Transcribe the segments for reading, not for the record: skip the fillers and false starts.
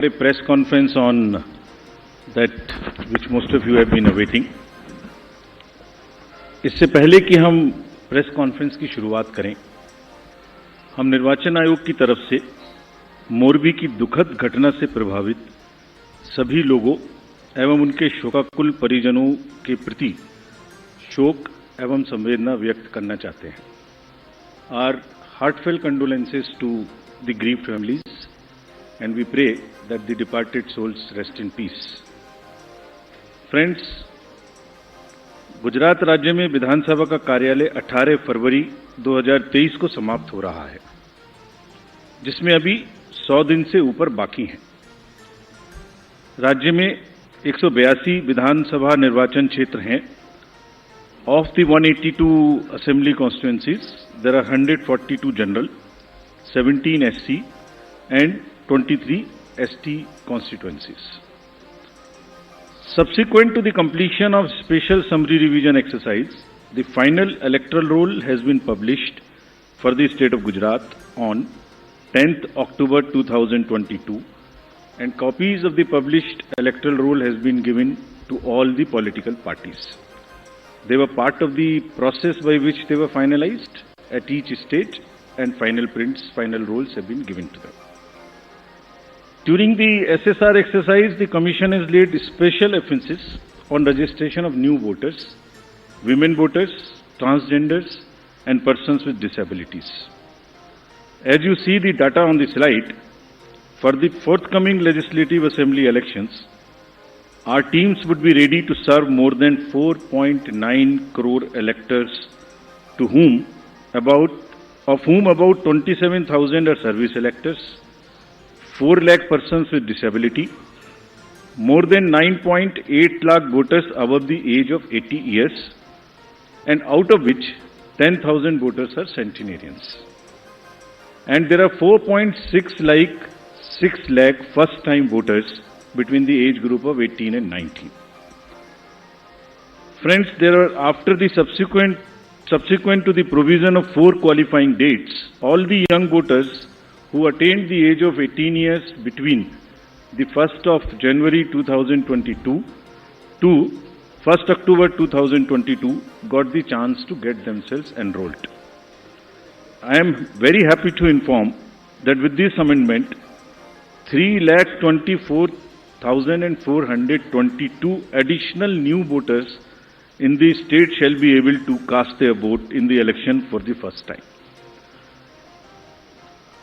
A press conference on that which most of you have been awaiting. इससे पहले कि हम प्रेस कॉन्फ्रेंस की शुरुआत करें, हम निर्वाचन आयोग की तरफ से मोरबी की दुखद घटना से प्रभावित सभी लोगों एवं उनके शोकाकुल परिजनों के प्रति शोक एवं संवेदना व्यक्त करना चाहते हैं. Our heartfelt condolences to the grieved families, and we pray that the departed souls rest in peace. Friends, Gujarat राज्य में विधानसभा का कार्यालय 18 फरवरी 2023 को समाप्त हो रहा है, जिसमें अभी 100 दिन से ऊपर बाकी हैं. राज्य में 182 विधानसभा निर्वाचन क्षेत्र हैं. Of the 182 assembly constituencies, there are 142 general, 17 SC and 23 ST constituencies. Subsequent to the completion of special summary revision exercise, the final electoral roll has been published for the state of Gujarat on 10th October 2022, and copies of the published electoral roll has been given to all the political parties. They were part of the process by which they were finalized at each stage, and final prints, final rolls have been given to them. During the SSR exercise, the Commission has laid special emphasis on registration of new voters, women voters, transgenders, and persons with disabilities. As you see the data on the slide, for the forthcoming Legislative Assembly elections, our teams would be ready to serve more than 4.9 crore electors, of whom about 27,000 are service electors, 4 lakh persons with disability, more than 9.8 lakh voters above the age of 80 years, and out of which 10,000 voters are centenarians. And there are 4.6 lakh first-time voters between the age group of 18 and 19. Friends, there are, after the subsequent to the provision of 4 qualifying dates, all the young voters who attained the age of 18 years between the 1st of January 2022 to 1st October 2022 got the chance to get themselves enrolled. I am very happy to inform that with this amendment, 3,24,422 additional new voters in the state shall be able to cast their vote in the election for the first time.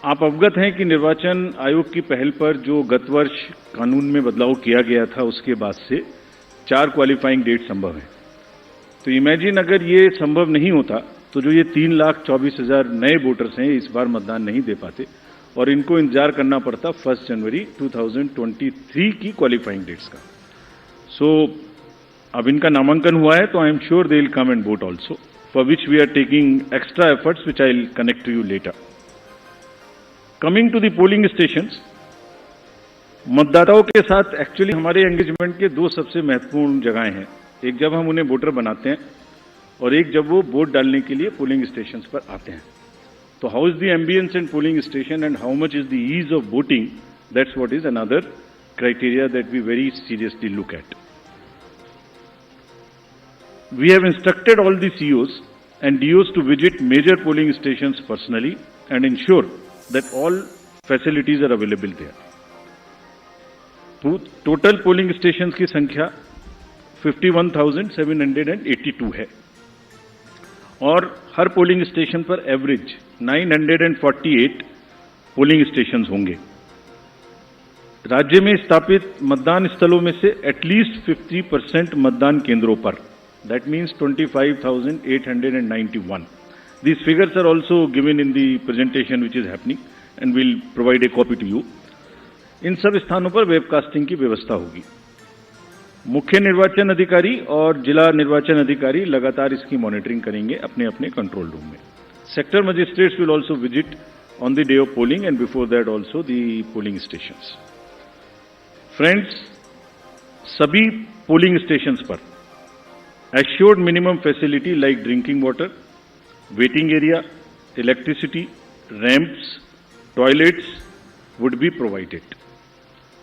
आप अवगत हैं कि निर्वाचन आयोग की पहल पर जो गत वर्ष कानून में बदलाव किया गया था, उसके बाद से 4 क्वालिफाइंग डेट संभव है. तो इमेजिन अगर ये संभव नहीं होता तो जो ये 3,24,000 नए वोटर्स हैं इस बार मतदान नहीं दे पाते और इनको इंतजार करना पड़ता 1 जनवरी 2023 की क्वालिफाइंग डेट्स का. सो अब इनका नामांकन हुआ है तो I am sure they will come and vote also, for which we are taking extra efforts which I will connect to you later. Coming to the polling stations, मतदाताओं के साथ एक्चुअली हमारे एंगेजमेंट के 2 सबसे महत्वपूर्ण जगहें हैं. एक जब हम उन्हें वोटर बनाते हैं और एक जब वो वोट डालने के लिए पोलिंग स्टेशंस पर आते हैं. तो how is the ambiance in polling station and how much is the ease of voting, that's what is another criteria that we very seriously look at. We have instructed all the COs and DOs to visit major polling stations personally and ensure that all facilities are available there. Total polling stations की संख्या 51,782 है और हर polling station पर average 948 polling station होंगे. राज्य में स्थापित मतदान स्थलों में से एटलीस्ट 50% मतदान केंद्रों पर, that means 25,891. These figures are also given in the presentation which is happening and we'll provide a copy to you. इन सब स्थानों पर वेबकास्टिंग की व्यवस्था होगी. मुख्य निर्वाचन अधिकारी और जिला निर्वाचन अधिकारी लगातार इसकी मॉनिटरिंग करेंगे अपने अपने कंट्रोल रूम में. Sector magistrates will also visit on the day of polling and before that also the polling stations. Friends, सभी पोलिंग स्टेशंस पर assured minimum facility like drinking water, waiting area, electricity, ramps, toilets would be provided.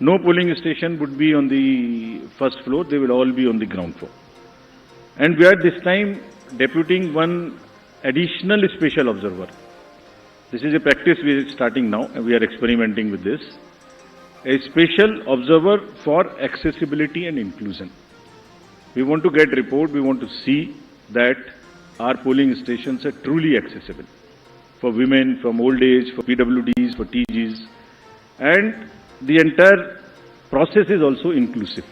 No polling station would be on the first floor, they will all be on the ground floor. And we are this time deputing one additional special observer. This is a practice we are starting now, and we are experimenting with this. A special observer for accessibility and inclusion. We want to get report, we want to see that our polling stations are truly accessible for women, from old age, for PWDs, for TGs, and the entire process is also inclusive.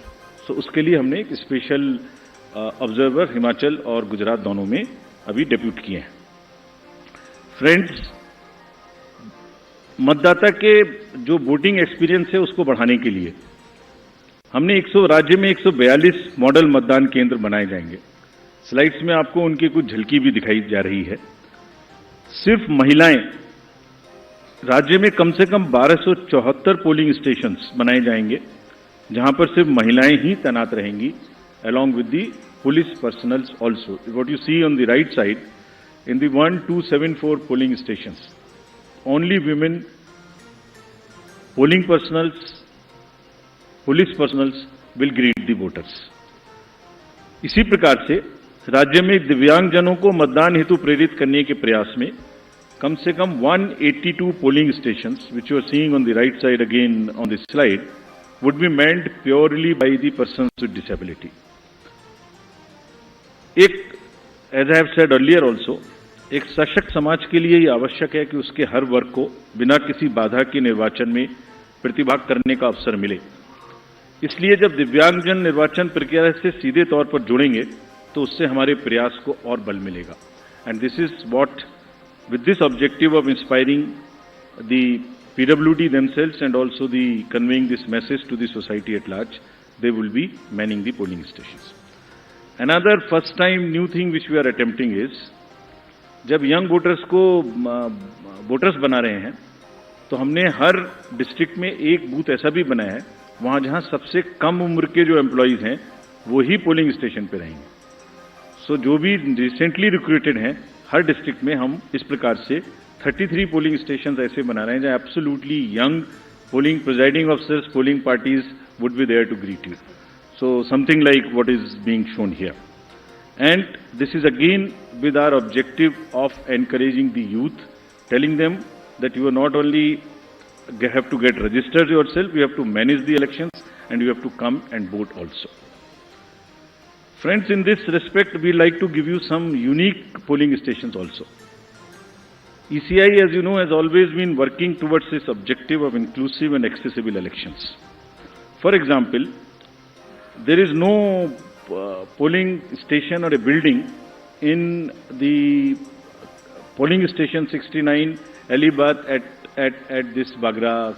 So उसके लिए हमने एक special observer Himachal और गुजरात दोनों में अभी depute किए हैं. फ्रेंड्स, मतदाता के जो वोटिंग एक्सपीरियंस है उसको बढ़ाने के लिए हमने राज्य में 142 मॉडल मतदान केंद्र बनाए जाएंगे. स्लाइड्स में आपको उनकी कुछ झलकी भी दिखाई जा रही है. सिर्फ महिलाएं, राज्य में कम से कम 1274 पोलिंग स्टेशंस बनाए जाएंगे जहां पर सिर्फ महिलाएं ही तैनात रहेंगी, along with the police personnel also. What you see on the right side, in the 1274 polling stations, only women, polling personals, police personals will greet the voters. इसी प्रकार से राज्य में दिव्यांगजनों को मतदान हेतु प्रेरित करने के प्रयास में कम से कम 182 polling stations, which you are seeing on the right side again on this slide, would be manned purely by the persons with disability. As I have said earlier also, एक सशक्त समाज के लिए ये आवश्यक है कि उसके हर वर्ग को बिना किसी बाधा के निर्वाचन में प्रतिभाग करने का अवसर मिले. इसलिए जब दिव्यांगजन निर्वाचन प्रक्रिया से सीधे तौर पर जुड़ेंगे तो उससे हमारे प्रयास को और बल मिलेगा. And this is what, with this objective of inspiring the PWD themselves and also the conveying this message to the society at large, they will be manning the polling stations. Another first time new thing which we are attempting is, जब young voters को voters बना रहे हैं तो हमने हर district में एक booth ऐसा भी बनाया है वहां जहां सबसे कम उम्र के जो एम्प्लॉइज हैं वो ही पोलिंग स्टेशन पे रहेंगे. सो जो भी रिसेंटली रिक्रूटेड हैं हर डिस्ट्रिक्ट में हम इस प्रकार से 33 पोलिंग स्टेशन ऐसे बना रहे हैं जहां absolutely young polling presiding officers, polling parties would be there to greet you. So something like what is being shown here. And this is again with our objective of encouraging the youth, telling them that you are not only have to get registered yourself, you have to manage the elections and you have to come and vote also. Friends, in this respect, we like to give you some unique polling stations also. ECI, as you know, has always been working towards this objective of inclusive and accessible elections. For example, there is no polling station or a building in the polling station 69 Alibath at this Bagra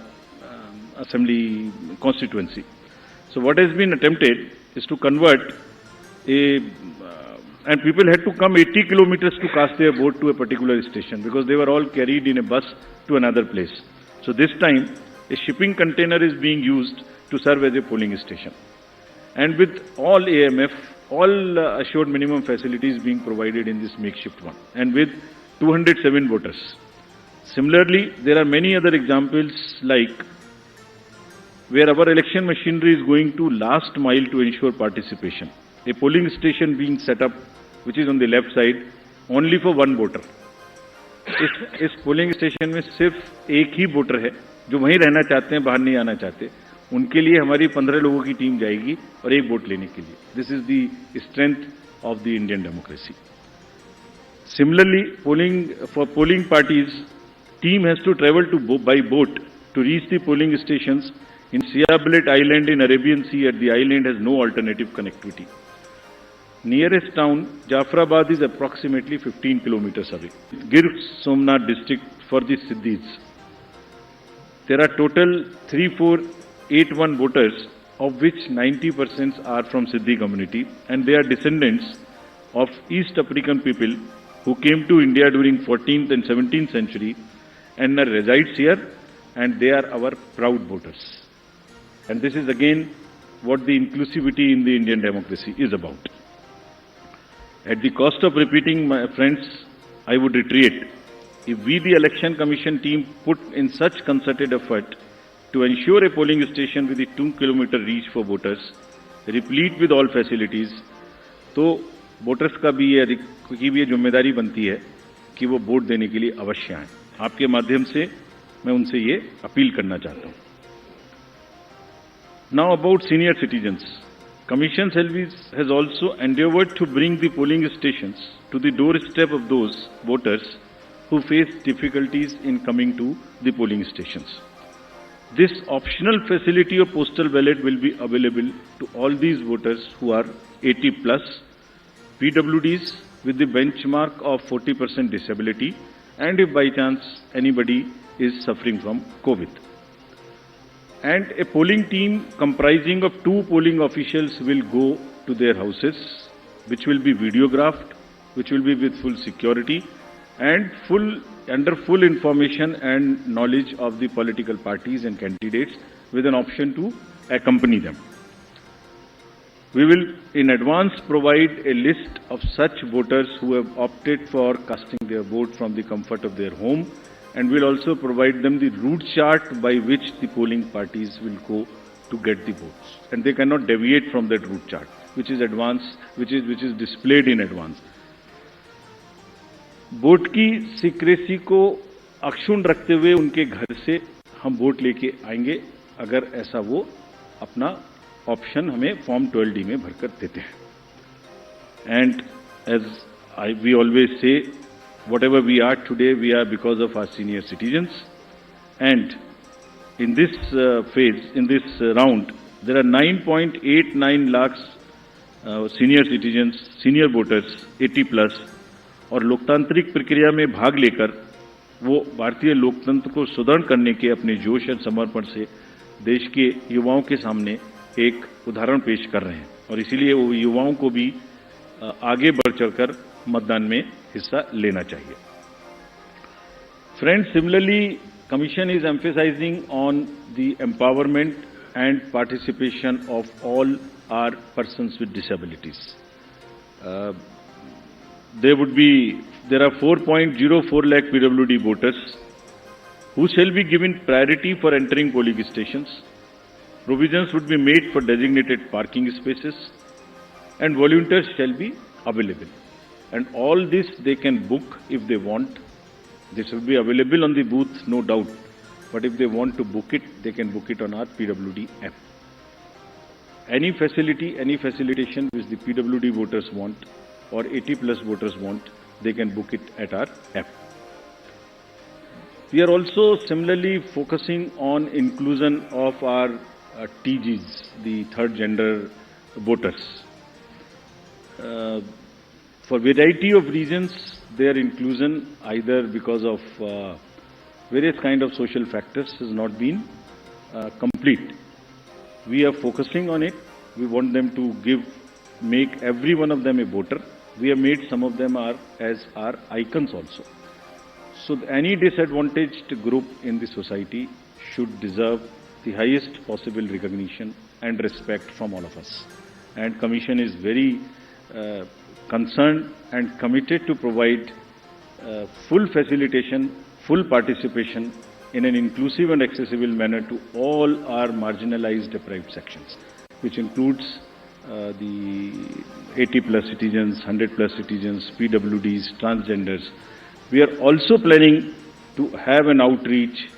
assembly constituency. So what has been attempted is to convert and people had to come 80 kilometers to cast their vote to a particular station because they were all carried in a bus to another place. So this time a shipping container is being used to serve as a polling station. And with all AMF, all assured minimum facilities being provided in this makeshift one, and with 207 voters. Similarly, there are many other examples like where our election machinery is going to last mile to ensure participation. A polling station being set up, which is on the left side, only for one voter. इस polling station में सिर्फ एक ही voter है जो वहीं रहना चाहते हैं, बाहर नहीं आना चाहते. उनके लिए हमारी 15 लोगों की टीम जाएगी और एक वोट लेने के लिए. This is the strength of the Indian democracy. Similarly, polling parties team has to travel by boat to reach the polling stations in Siabelet Island in Arabian Sea at the island has no alternative connectivity. Nearest town, Jafrabad, is approximately 15 kilometers away. Gir Somnath district for the Siddhis. There are total 3481 voters, of which 90% are from Siddhi community, and they are descendants of East African people who came to India during 14th and 17th century and resides here, and they are our proud voters. And this is again what the inclusivity in the Indian democracy is about. At the cost of repeating, my friends, I would reiterate, if we, the Election Commission team, put in such concerted effort to ensure a polling station with a 2 kilometer reach for voters, replete with all facilities, तो voters का भी ये जिम्मेदारी बनती है कि वो vote देने के लिए अवश्य आएं। आपके माध्यम से मैं उनसे ये अपील करना चाहता हूं। Now about senior citizens. Commission has also endeavored to bring the polling stations to the doorstep of those voters who face difficulties in coming to the polling stations. This optional facility of postal ballot will be available to all these voters who are 80 plus, PWDs with the benchmark of 40% disability, and if by chance anybody is suffering from COVID. And a polling team comprising of 2 polling officials will go to their houses, which will be videographed, which will be with full security and under full information and knowledge of the political parties and candidates, with an option to accompany them. We will in advance provide a list of such voters who have opted for casting their vote from the comfort of their home, and will also provide them the route chart by which the polling parties will go to get the votes, and they cannot deviate from that route chart, which is displayed in advance. Vote की secrecy को अक्षुण्ण रखते हुए उनके घर से हम vote लेके आएंगे, अगर ऐसा वो अपना ऑप्शन हमें फॉर्म 12D में भरकर देते हैं। And as we always say, whatever we are today, we are because of our senior citizens. And in this phase, in this round, there are 9.89 lakhs senior citizens, senior voters, 80 plus, और लोकतांत्रिक प्रक्रिया में भाग लेकर वो भारतीय लोकतंत्र को सुदृढ़ करने के अपने जोश और समर्पण से देश के युवाओं के सामने एक उदाहरण पेश कर रहे हैं, और इसीलिए वो युवाओं को भी आगे बढ़ चढ़कर मतदान में हिस्सा लेना चाहिए। Friends, similarly, Commission is emphasizing on the empowerment and participation of all our persons with disabilities. There are 4.04 lakh PWD voters who shall be given priority for entering polling stations. Provisions would be made for designated parking spaces, and volunteers shall be available. And all this they can book if they want. This will be available on the booth, no doubt. But if they want to book it, they can book it on our PWD app. Any facility, any facilitation which the PWD voters want or 80 plus voters want, they can book it at our app. We are also similarly focusing on inclusion of our TGs, the third gender voters. For variety of reasons, their inclusion, either because of various kind of social factors, has not been complete. We are focusing on it. We want them to make every one of them a voter. We have made some of them as our icons also. So any disadvantaged group in the society should deserve the highest possible recognition and respect from all of us. And Commission is very concerned and committed to provide full facilitation, full participation in an inclusive and accessible manner to all our marginalized deprived sections, which includes the 80 plus citizens, 100 plus citizens, PWDs, transgenders. We are also planning to have an outreach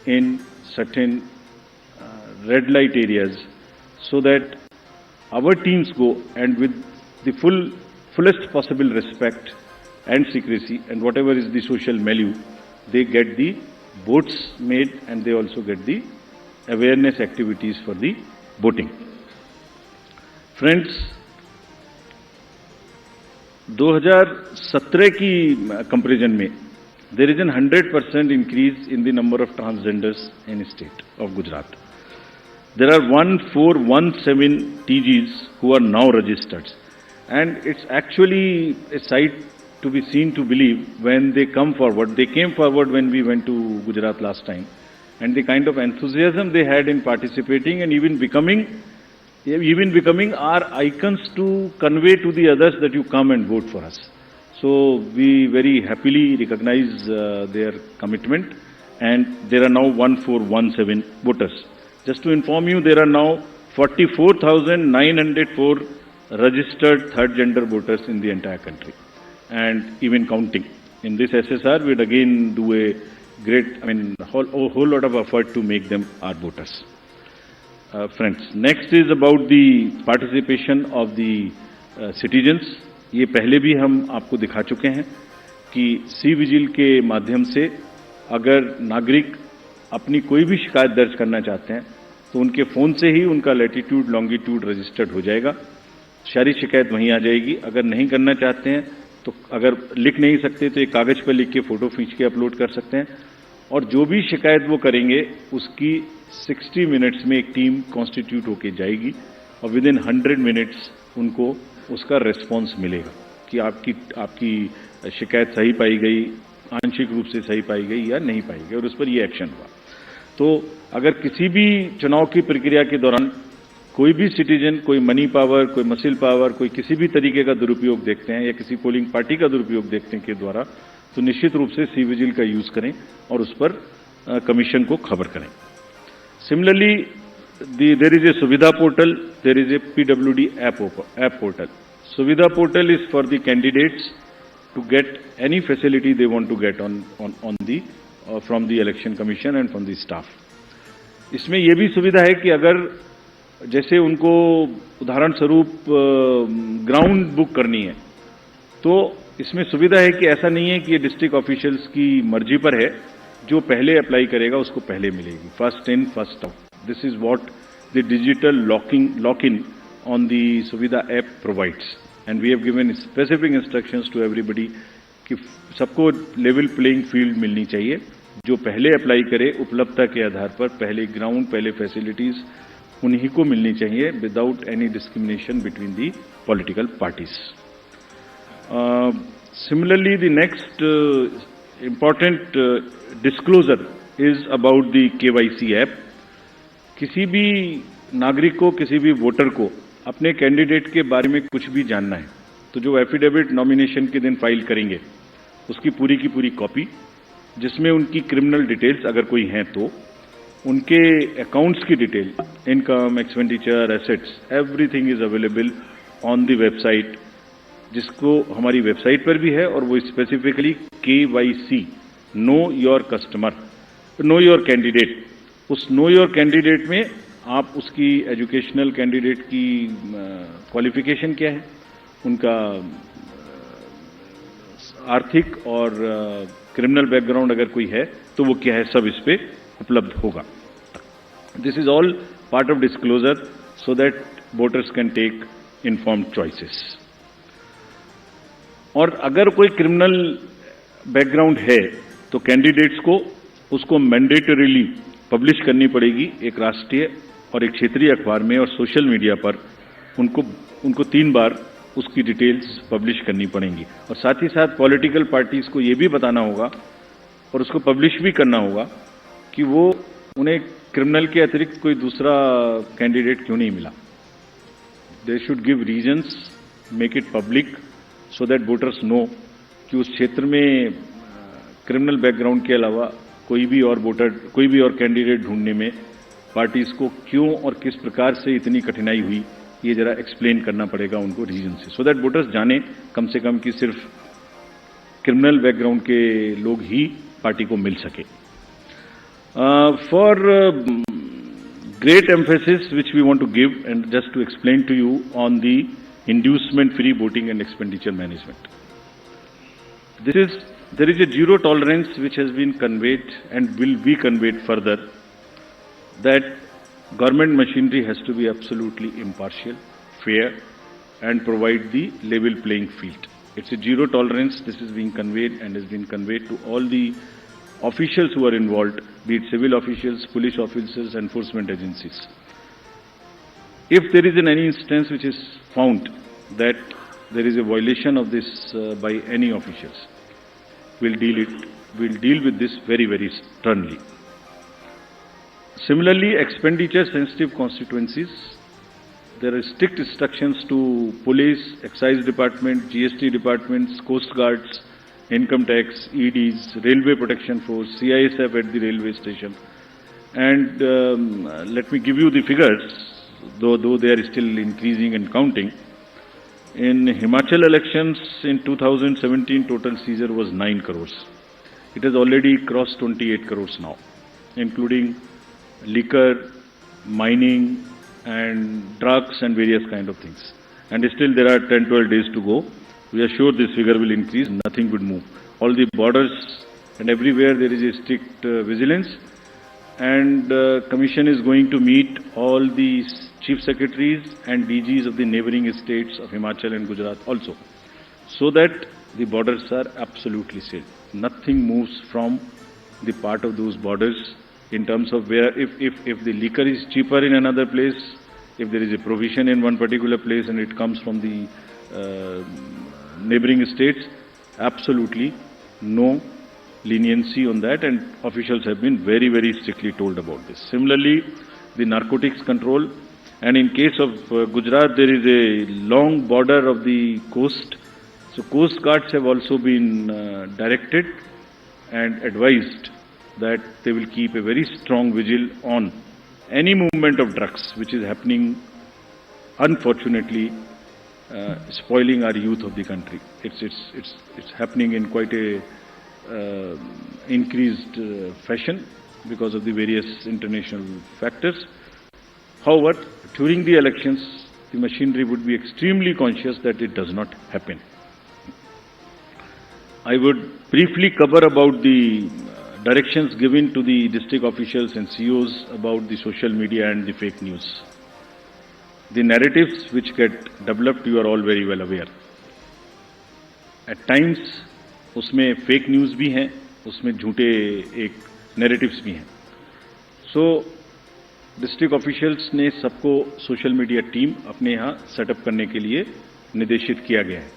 in certain red light areas so that our teams go and with the fullest possible respect and secrecy and whatever is the social milieu, they get the votes made and they also get the awareness activities for the voting. Friends, 2017 की comparison में there is a 100% increase in the number of transgenders in the state of Gujarat. There are 1417 TGs who are now registered, and it's actually a sight to be seen to believe when they come forward. They came forward when we went to Gujarat last time, and the kind of enthusiasm they had in participating and even becoming our icons to convey to the others that you come and vote for us. So we very happily recognize their commitment, and there are now 1417 voters. Just to inform you, there are now 44,904 registered third gender voters in the entire country, and even counting. In this SSR, we'd again do a great, whole lot of effort to make them our voters. Friends, next is about the participation of the citizens. ये पहले भी हम आपको दिखा चुके हैं कि C vigil के माध्यम से अगर नागरिक अपनी कोई भी शिकायत दर्ज करना चाहते हैं तो उनके फोन से ही उनका लैटिट्यूड लॉन्गिट्यूड रजिस्टर्ड हो जाएगा, सारी शिकायत वहीं आ जाएगी। अगर नहीं करना चाहते हैं तो अगर लिख नहीं सकते तो एक कागज पर लिख के फोटो खींच के अपलोड कर सकते हैं, और जो भी शिकायत वो करेंगे उसकी 60 मिनट्स में एक टीम कॉन्स्टिट्यूट होके जाएगी और विद इन 100 मिनट्स उनको उसका रेस्पॉन्स मिलेगा कि आपकी शिकायत सही पाई गई, आंशिक रूप से सही पाई गई या नहीं पाई गई, और उस पर ये एक्शन हुआ। तो अगर किसी भी चुनाव की प्रक्रिया के दौरान कोई भी सिटीजन कोई मनी पावर, कोई मसिल पावर, कोई किसी भी तरीके का दुरुपयोग देखते हैं या किसी पोलिंग पार्टी का दुरुपयोग देखते हैं के द्वारा, तो निश्चित रूप से सी विजिल का यूज करें और उस पर कमीशन को खबर करें। Similarly there is a Suvidha portal, there is a PWD app portal. Suvidha portal is for the candidates to get any facility they want to get from the election commission and from the staff. इसमें यह भी सुविधा है कि अगर जैसे उनको उदाहरण स्वरूप ग्राउंड बुक करनी है, तो इसमें सुविधा है कि ऐसा नहीं है कि ये डिस्ट्रिक्ट ऑफिशियल्स की मर्जी पर है, जो पहले अप्लाई करेगा उसको पहले मिलेगी, first in first out. This is what the digital lock in on the Suvidha app provides, and we have given specific instructions to everybody कि सबको लेवल प्लेइंग फील्ड मिलनी चाहिए. जो पहले अप्लाई करे उपलब्धता के आधार पर पहले ग्राउंड, पहले फैसिलिटीज उन्हीं को मिलनी चाहिए without any discrimination between the political parties. Similarly, the next important disclosure is about the KYC app. किसी भी नागरिक को, किसी भी वोटर को अपने कैंडिडेट के बारे में कुछ भी जानना है तो जो एफिडेविट नॉमिनेशन के दिन फाइल करेंगे उसकी पूरी की पूरी कॉपी, जिसमें उनकी क्रिमिनल डिटेल्स अगर कोई हैं तो उनके अकाउंट्स की detail, income, expenditure, assets, everything is available on the website, जिसको हमारी वेबसाइट पर भी है, और वो specifically KYC, know your customer, know your candidate. उस नो योर कैंडिडेट में आप उसकी एजुकेशनल कैंडिडेट की क्वालिफिकेशन क्या है, उनका आर्थिक और क्रिमिनल बैकग्राउंड अगर कोई है तो वो क्या है, सब इस पे उपलब्ध होगा. This is all part of disclosure so that voters can take informed choices. और अगर कोई क्रिमिनल बैकग्राउंड है तो कैंडिडेट्स को उसको मैंडेटरीली पब्लिश करनी पड़ेगी एक राष्ट्रीय और एक क्षेत्रीय अखबार में, और सोशल मीडिया पर उनको 3 बार उसकी डिटेल्स पब्लिश करनी पड़ेंगी. और साथ ही साथ पॉलिटिकल पार्टीज को ये भी बताना होगा और उसको पब्लिश भी करना होगा कि वो उन्हें क्रिमिनल के अतिरिक्त कोई दूसरा कैंडिडेट क्यों नहीं मिला. They should give reasons, make it public so that voters know कि उस क्षेत्र में क्रिमिनल बैकग्राउंड के अलावा कोई भी और कैंडिडेट ढूंढने में पार्टीज को क्यों और किस प्रकार से इतनी कठिनाई हुई, ये जरा एक्सप्लेन करना पड़ेगा उनको रीजन से, सो दैट वोटर्स जाने कम से कम कि सिर्फ क्रिमिनल बैकग्राउंड के लोग ही पार्टी को मिल सके. For great emphasis which we want to give and just to explain to you on the inducement free voting and expenditure management. There is a zero tolerance which has been conveyed and will be conveyed further, that government machinery has to be absolutely impartial, fair, and provide the level playing field. It's a zero tolerance. This is being conveyed and has been conveyed to all the officials who are involved, be it civil officials, police officers, enforcement agencies. If there is any instance which is found that there is a violation of this by any officials, we'll deal with this very, very sternly. Similarly, expenditure sensitive constituencies, there are strict instructions to police, excise department, GST departments, coast guards, income tax, EDs, Railway Protection Force, CISF at the railway station. And let me give you the figures, though they are still increasing and counting. In Himachal elections in 2017, total seizure was 9 crores. It has already crossed 28 crores now, including liquor, mining, and drugs and various kind of things. And still there are 10-12 days to go. We are sure this figure will increase, nothing would move. All the borders and everywhere there is a strict vigilance, and Commission is going to meet all the Chief Secretaries and DGs of the neighboring states of Himachal and Gujarat also, so that the borders are absolutely safe. Nothing moves from the part of those borders in terms of where, if the liquor is cheaper in another place, if there is a provision in one particular place and it comes from the neighboring states, absolutely no leniency on that, and officials have been very, very strictly told about this. Similarly, the narcotics control, and in case of Gujarat, there is a long border of the coast, so coast guards have also been directed and advised that they will keep a very strong vigil on any movement of drugs which is happening, unfortunately, spoiling our youth of the country. It's happening in quite a increased fashion because of the various international factors. However, during the elections, the machinery would be extremely conscious that it does not happen. I would briefly cover about the directions given to the district officials and CEOs about the social media and the fake news. The narratives which get developed, you are all very well aware. At times, उसमें fake news भी हैं, उसमें झूठे एक narratives भी हैं. सो district officials ने सबको सोशल मीडिया टीम अपने यहाँ सेटअप करने के लिए निर्देशित किया गया है.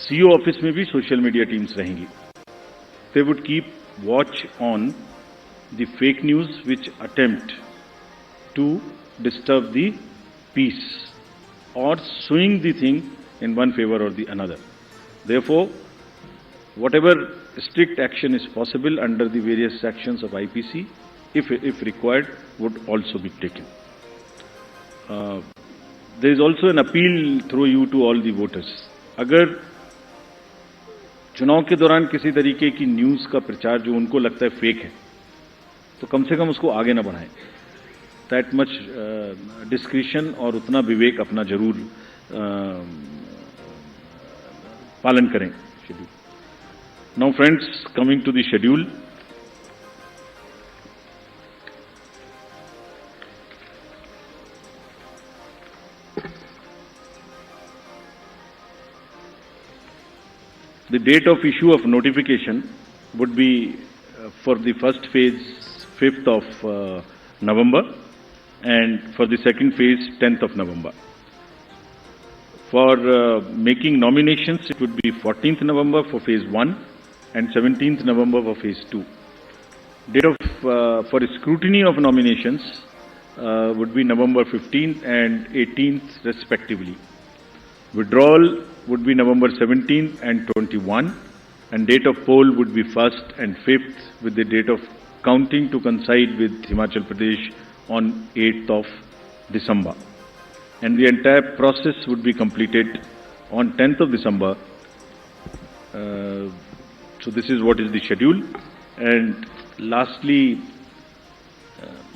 सीईओ ऑफिस में भी सोशल मीडिया टीम्स रहेंगी. They would keep watch on the fake news which attempt to disturb the peace or swing the thing in one favor or the another. Therefore, whatever strict action is possible under the various sections of IPC, if required, would also be taken. There is also an appeal through you to all the voters. अगर चुनाव के दौरान किसी तरीके की news का प्रचार जो उनको लगता है फेक है, तो कम से कम उसको आगे ना बढ़ाएं. That much discretion और उतना विवेक अपना जरूर पालन करें. Now friends, coming to the schedule. The date of issue of notification would be for the first phase 5th of November. And for the second phase, 10th of November. For making nominations, it would be 14th November for phase 1 and 17th November for phase 2. Date of for scrutiny of nominations would be November 15th and 18th respectively. Withdrawal would be November 17th and 21, and date of poll would be 1st and 5th, with the date of counting to coincide with Himachal Pradesh on 8th of December. And the entire process would be completed on 10th of December. So this is what is the schedule. And lastly,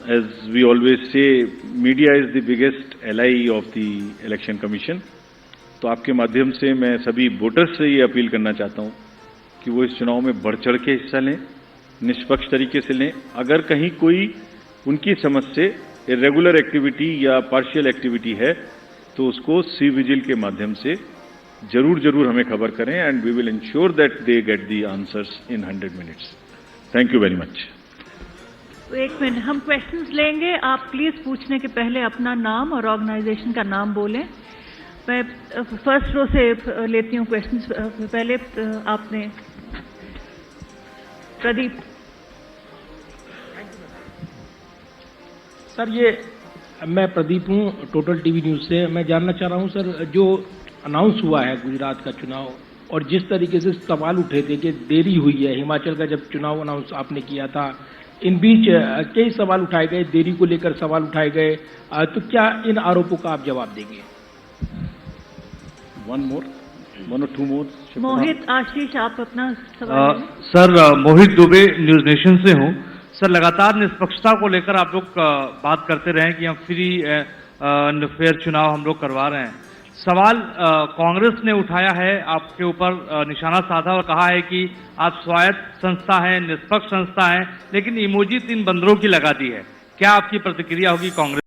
as we always say, media is the biggest ally of the Election Commission. तो आपके माध्यम से मैं सभी voters से ये appeal करना चाहता हूँ कि वो इस चुनाव में बढ़ चढ़ के हिस्सा लें, निष्पक्ष तरीके से लें. अगर कहीं कोई उनकी समझ से इरेगुलर एक्टिविटी या पार्शियल एक्टिविटी है तो उसको सी विजिल के माध्यम से जरूर हमें खबर करें, and we will ensure that they get the answers in 100 minutes. Thank you very much. एक मिनट, हम क्वेश्चंस लेंगे. आप प्लीज पूछने के पहले अपना नाम और ऑर्गेनाइजेशन का नाम बोलें. मैं फर्स्ट रो से लेती हूँ क्वेश्चंस. पहले आपने प्रदीप. सर, ये मैं प्रदीप हूँ, टोटल टीवी न्यूज़ से. मैं जानना चाह रहा हूँ सर, जो अनाउंस हुआ है गुजरात का चुनाव और जिस तरीके से सवाल उठे थे कि देरी हुई है, हिमाचल का जब चुनाव अनाउंस आपने किया था, इन बीच कई सवाल उठाए गए, देरी को लेकर सवाल उठाए गए, तो क्या इन आरोपों का आप जवाब देंगे? वन और टू मोर। मोहित आशीष, आप अपना सवाल लें। सर, मोहित दुबे, न्यूज नेशन से हूं। सर, लगातार निष्पक्षता को लेकर आप लोग बात करते रहे कि हम फ्री फेयर चुनाव हम लोग करवा रहे हैं। सवाल कांग्रेस ने उठाया है, आपके ऊपर निशाना साधा और कहा है कि आप स्वायत्त संस्था है, निष्पक्ष संस्था है, लेकिन इमोजी 3 बंदरों की लगा दी है। क्या आपकी प्रतिक्रिया होगी कांग्रेस?